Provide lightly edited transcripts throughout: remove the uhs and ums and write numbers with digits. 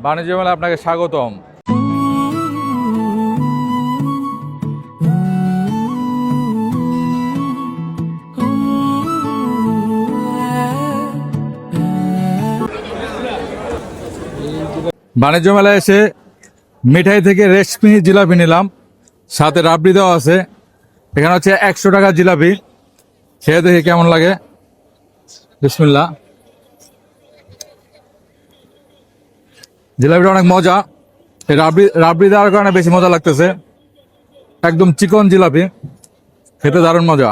বাণিজ্য মেলায় আপনাকে স্বাগতম। বাণিজ্য মেলায় এসে মিঠাই থেকে রেশমি জিলাপি নিলাম, সাথে রাবড়ি দেওয়া আছে। এখানে হচ্ছে 100 টাকা জিলাপি, খেয়ে দেখি কেমন লাগে। বিসমিল্লাহ। জিলাপিটা অনেক মজা, এই রাবড়ি দেওয়ার কারণে বেশি মজা লাগতেছে। একদম চিকন জিলাপি, খেতে দারুণ মজা।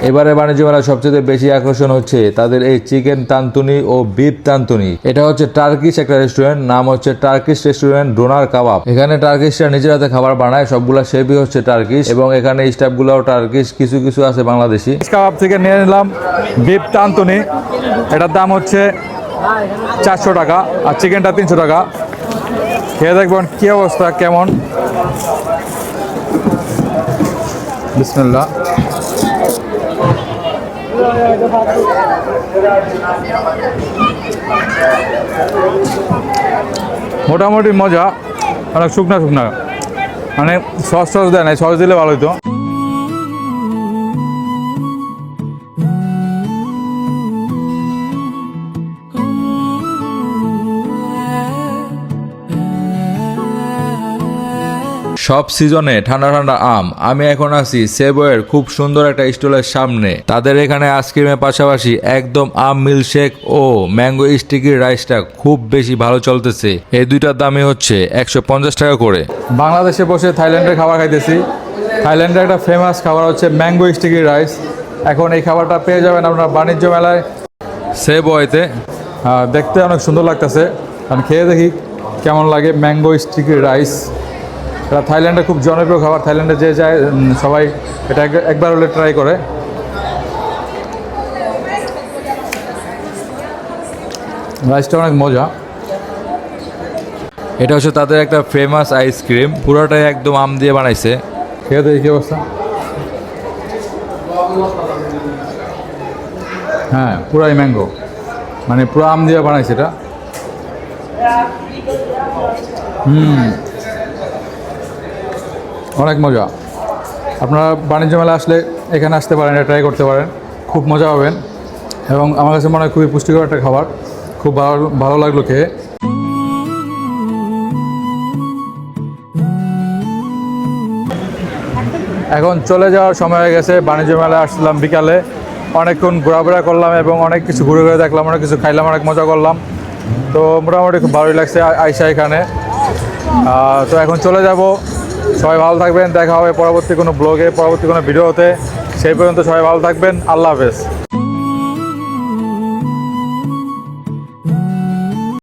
এবারে বাণিজ্য মেলার সবচেয়ে বেশি আকর্ষণ হচ্ছে তাদের এই চিকেন তান্তুনি ও বিফ তান্তুনি। এটা হচ্ছে টার্কিশ একটা রেস্টুরেন্ট, নাম হচ্ছে টার্কিশ রেস্টুরেন্ট ডোনার কাবাব। এখানে টার্কিশরা নিজের হাতে খাবার বানায়, সবগুলা শেফই হচ্ছে টার্কিশ এবং এখানে স্টাফ গুলাও টার্কিশ, কিছু কিছু আছে বাংলাদেশি। কাবাব থেকে নিয়ে নিলাম বিফ তান্তুনি, এটার দাম হচ্ছে 400 টাকা আর চিকেনটা 300 টাকা। খেয়ে দেখবেন কি অবস্থা কেমন। বিসমিল্লাহ। মোটামুটি মজা, অনেক শুকনা শুকনা, মানে সস টস দেয় না, সস দিলে ভালো হতো। সব সিজনে ঠান্ডা ঠান্ডা আম। আমি এখন আছি সেবয়ের খুব সুন্দর একটা স্টলের সামনে। তাদের এখানে আইসক্রিমের পাশাপাশি একদম আম মিল্কশেক ও ম্যাঙ্গো স্টিকি রাইসটা খুব বেশি ভালো চলতেছে। এই দুইটার দামই হচ্ছে 150 টাকা করে। বাংলাদেশে বসে থাইল্যান্ডের খাবার খাইতেছি। থাইল্যান্ডের একটা ফেমাস খাবার হচ্ছে ম্যাঙ্গো স্টিকি রাইস। এখন এই খাবারটা পেয়ে যাবেন আপনার বাণিজ্য মেলায় সেবয়েতে। দেখতে অনেক সুন্দর লাগতেছে, আমি খেয়ে দেখি কেমন লাগে। ম্যাঙ্গো স্টিকি রাইস এটা থাইল্যান্ডে খুব জনপ্রিয় খাবার, থাইল্যান্ডে যে যায় সবাই এটা একবার হলে ট্রাই করে। রাইসটা অনেক মজা। এটা হচ্ছে তাদের একটা ফেমাস আইসক্রিম, পুরোটাই একদম আম দিয়ে বানাইছে। খেয়ে দেখি কি অবস্থা। হ্যাঁ, পুরাই ম্যাঙ্গো, মানে পুরো আম দিয়ে বানাইছে এটা। অনেক মজা। আপনারা বাণিজ্য মেলা আসলে এখানে আসতে পারেন, এটা ট্রাই করতে পারেন, খুব মজা পাবেন। এবং আমার কাছে মনে হয় খুবই পুষ্টিকর একটা খাবার, খুব ভালো লাগলো খেয়ে। এখন চলে যাওয়ার সময় হয়ে গেছে। বাণিজ্য মেলায় আসলাম বিকালে, অনেকক্ষণ ঘোরাফেরা করলাম এবং অনেক কিছু ঘুরে ঘুরে দেখলাম, অনেক কিছু খাইলাম, অনেক মজা করলাম। তো মোটামুটি খুব ভালোই লাগছে আইসা এখানে। তো এখন চলে যাব। সবাই ভালো থাকবেন, দেখা হবে পরবর্তী কোনো ব্লগে, পরবর্তী কোনো ভিডিওতে। সেই পর্যন্ত সবাই ভালো থাকবেন, আল্লাহ হাফেজ।